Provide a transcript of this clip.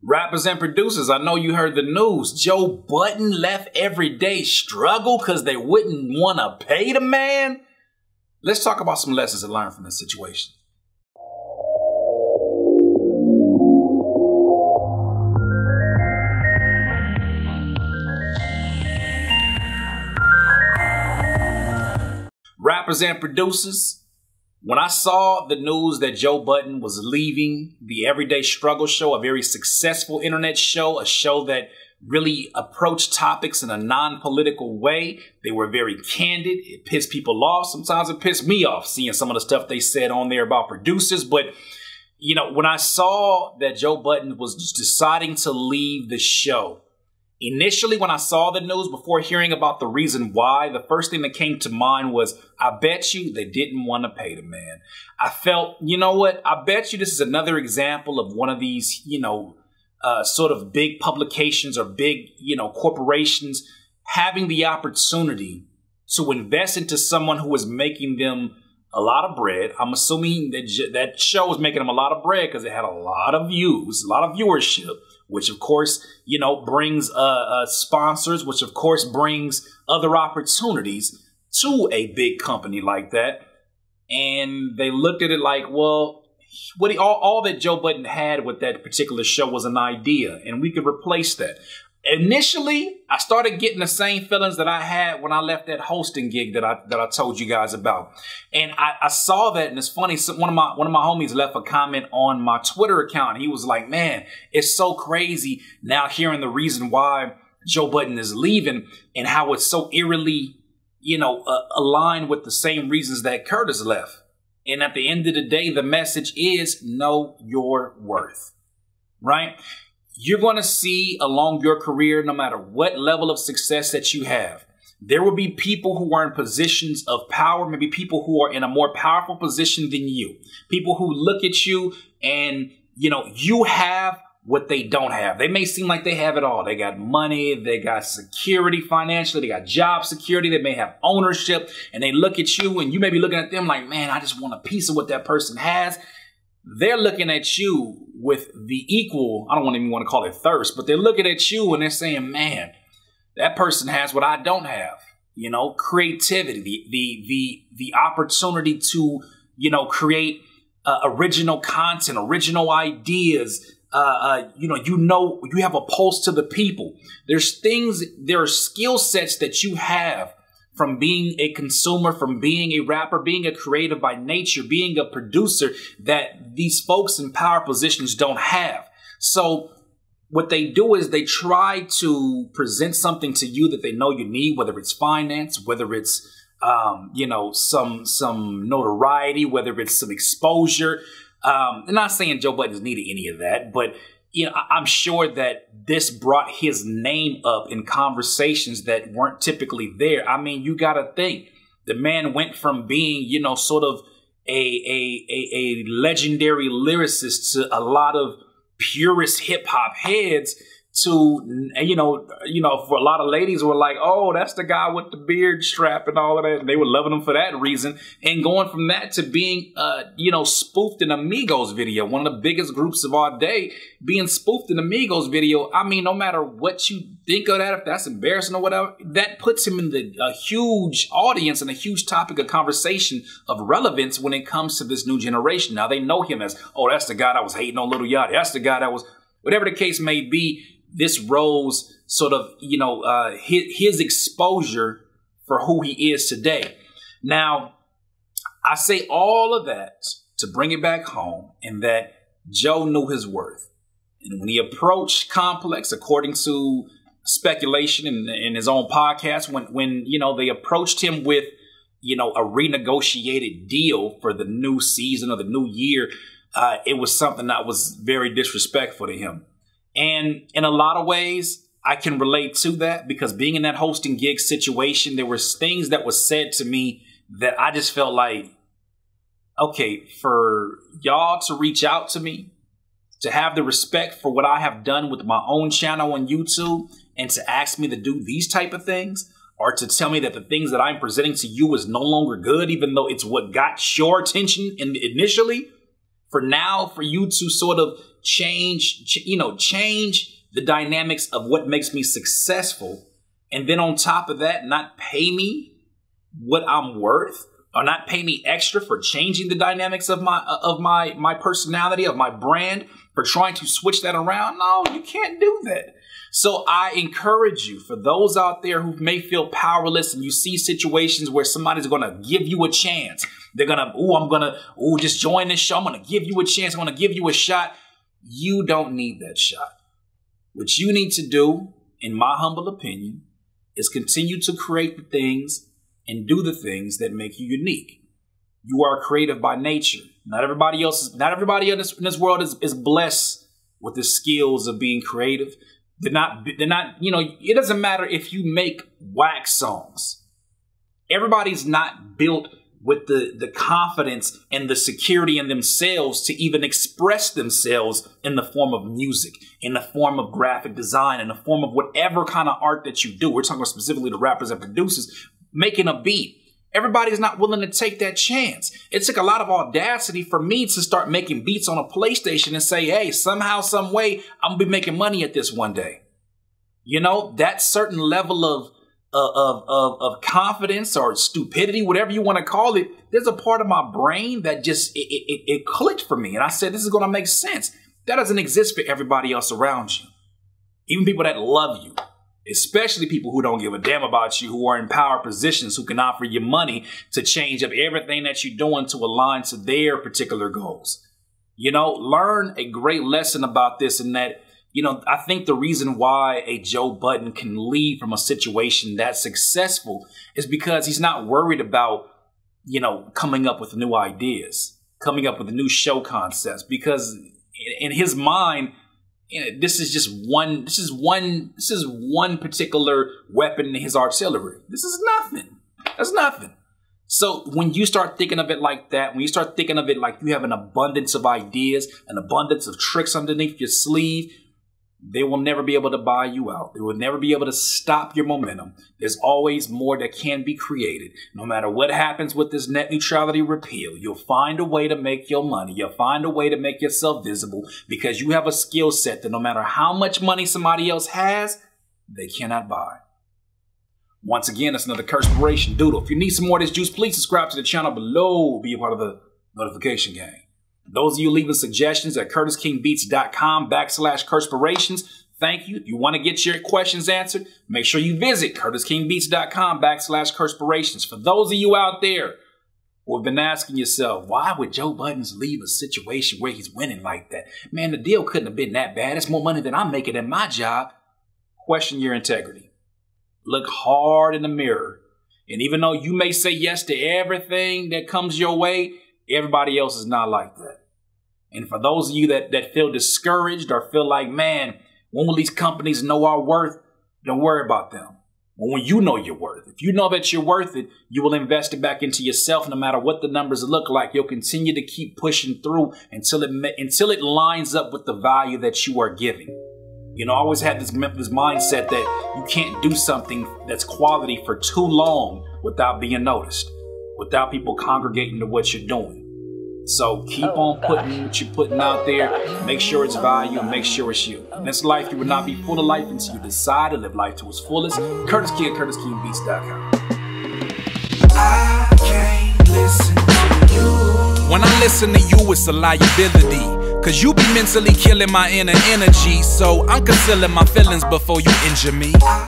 Rappers and producers, I know you heard the news. Joe Budden left Everyday Struggle because they wouldn't want to pay the man. Let's talk about some lessons to learn from this situation. Rappers and producers, when I saw the news that Joe Budden was leaving the Everyday Struggle show, a very successful internet show, a show that really approached topics in a non-political way, they were very candid. It pissed people off. Sometimes it pissed me off seeing some of the stuff they said on there about producers. But, you know, when I saw that Joe Budden was just deciding to leave the show, initially, when I saw the news, before hearing about the reason why, the first thing that came to mind was, I bet you they didn't want to pay the man. I felt, you know what? I bet you this is another example of one of these, sort of big publications or big, corporations having the opportunity to invest into someone who is making them a lot of bread. I'm assuming that that show was making them a lot of bread because it had a lot of views, a lot of viewership, which of course, brings sponsors, which of course brings other opportunities to a big company like that. And they looked at it like, well, all that Joe Budden had with that particular show was an idea, and we could replace that. Initially, I started getting the same feelings that I had when I left that hosting gig that I told you guys about. And I saw that, and it's funny, one of my homies left a comment on my Twitter account. He was like, man, it's so crazy now hearing the reason why Joe Budden is leaving and how it's so eerily, aligned with the same reasons that Curtis left. And at the end of the day, the message is know your worth, right? You're going to see along your career, no matter what level of success that you have, there will be people who are in positions of power, maybe people who are in a more powerful position than you, people who look at you and, you have what they don't have. They may seem like they have it all. They got money, they got security financially, they got job security, they may have ownership, and they look at you and you may be looking at them like, man, I just want a piece of what that person has. They're looking at you with the equal, I don't even want to call it thirst, but they're looking at you and they're saying, man, that person has what I don't have. Creativity, the opportunity to, create original content, original ideas. You have a pulse to the people. There are skill sets that you have from being a consumer, from being a rapper, being a creative by nature, being a producer that these folks in power positions don't have. So what they do is they try to present something to you that they know you need, whether it's finance, whether it's, some notoriety, whether it's some exposure. I'm not saying Joe Budden's needed any of that, but I'm sure that this brought his name up in conversations that weren't typically there. I mean, you got to think the man went from being, sort of a legendary lyricist to a lot of purist hip hop heads to, for a lot of ladies were like, oh, that's the guy with the beard strap and all of that. And they were loving him for that reason. And going from that to being, spoofed in Amigos video, one of the biggest groups of our day, being spoofed in Amigos video. I mean, no matter what you think of that, if that's embarrassing or whatever, that puts him in a huge audience and a huge topic of conversation of relevance when it comes to this new generation. Now they know him as, oh, that's the guy that was hating on Lil Yachty. That's the guy that was, whatever the case may be. This rose sort of, his exposure for who he is today. Now, I say all of that to bring it back home in that Joe knew his worth. And when he approached Complex, according to speculation in his own podcast, when they approached him with, a renegotiated deal for the new season or the new year, it was something that was very disrespectful to him. And in a lot of ways, I can relate to that because being in that hosting gig situation, there were things that was said to me that I just felt like, okay, for y'all to reach out to me, to have the respect for what I have done with my own channel on YouTube and to ask me to do these type of things, or to tell me that the things that I'm presenting to you is no longer good, even though it's what got your attention initially, for now, for you to sort of change the dynamics of what makes me successful. And then on top of that, not pay me what I'm worth, or not pay me extra for changing the dynamics of my personality, of my brand, for trying to switch that around. No, you can't do that. So I encourage you, for those out there who may feel powerless and you see situations where somebody's going to give you a chance. They're going to, just join this show. I'm going to give you a chance. I'm going to give you a shot. You don't need that shot. What you need to do, in my humble opinion, is continue to create the things and do the things that make you unique. You are creative by nature. Not everybody in this world is blessed with the skills of being creative. They're not, it doesn't matter if you make wax songs. Everybody's not built with the confidence and the security in themselves to even express themselves in the form of music, in the form of graphic design, in the form of whatever kind of art that you do. We're talking about specifically the rappers and producers making a beat. Everybody's not willing to take that chance. It took a lot of audacity for me to start making beats on a PlayStation and say, hey, somehow, some way, I'm gonna be making money at this one day. You know, that certain level of confidence or stupidity, whatever you want to call it, there's a part of my brain that just, it clicked for me. And I said, this is going to make sense. That doesn't exist for everybody else around you. Even people that love you, especially people who don't give a damn about you, who are in power positions, who can offer you money to change up everything that you're doing to align to their particular goals. You know, learn a great lesson about this, in that, you know, I think the reason why a Joe Budden can leave from a situation that's successful is because he's not worried about, you know, coming up with new ideas, coming up with new show concepts, because in his mind, this is one particular weapon in his artillery. This is nothing. That's nothing. So when you start thinking of it like that, when you start thinking of it like you have an abundance of ideas, an abundance of tricks underneath your sleeve, they will never be able to buy you out. They will never be able to stop your momentum. There's always more that can be created. No matter what happens with this net neutrality repeal, you'll find a way to make your money. You'll find a way to make yourself visible, because you have a skill set that no matter how much money somebody else has, they cannot buy. Once again, that's another Cursepiration Doodle. If you need some more of this juice, please subscribe to the channel below. Be a part of the notification gang. Those of you leaving suggestions at CurtisKingBeats.com/Cursepirations, thank you. If you want to get your questions answered, make sure you visit CurtisKingBeats.com/Cursepirations. For those of you out there who have been asking yourself, why would Joe Budden leave a situation where he's winning like that? Man, the deal couldn't have been that bad. It's more money than I'm making in my job. Question your integrity. Look hard in the mirror. And even though you may say yes to everything that comes your way, everybody else is not like that. And for those of you that feel discouraged or feel like, man, when will these companies know our worth? Don't worry about them. When you know your worth, if you know that you're worth it, you will invest it back into yourself. No matter what the numbers look like, you'll continue to keep pushing through until it lines up with the value that you are giving. You know, I always had this mindset that you can't do something that's quality for too long without being noticed, without people congregating to what you're doing. So keep on putting what you're putting out there. Make sure it's value and make sure it's you. In this life, you will not be full of life until you decide to live life to its fullest. Curtis King, CurtisKingBeats.com. I can't listen to you. When I listen to you, it's a liability, cause you be mentally killing my inner energy. So I'm concealing my feelings before you injure me.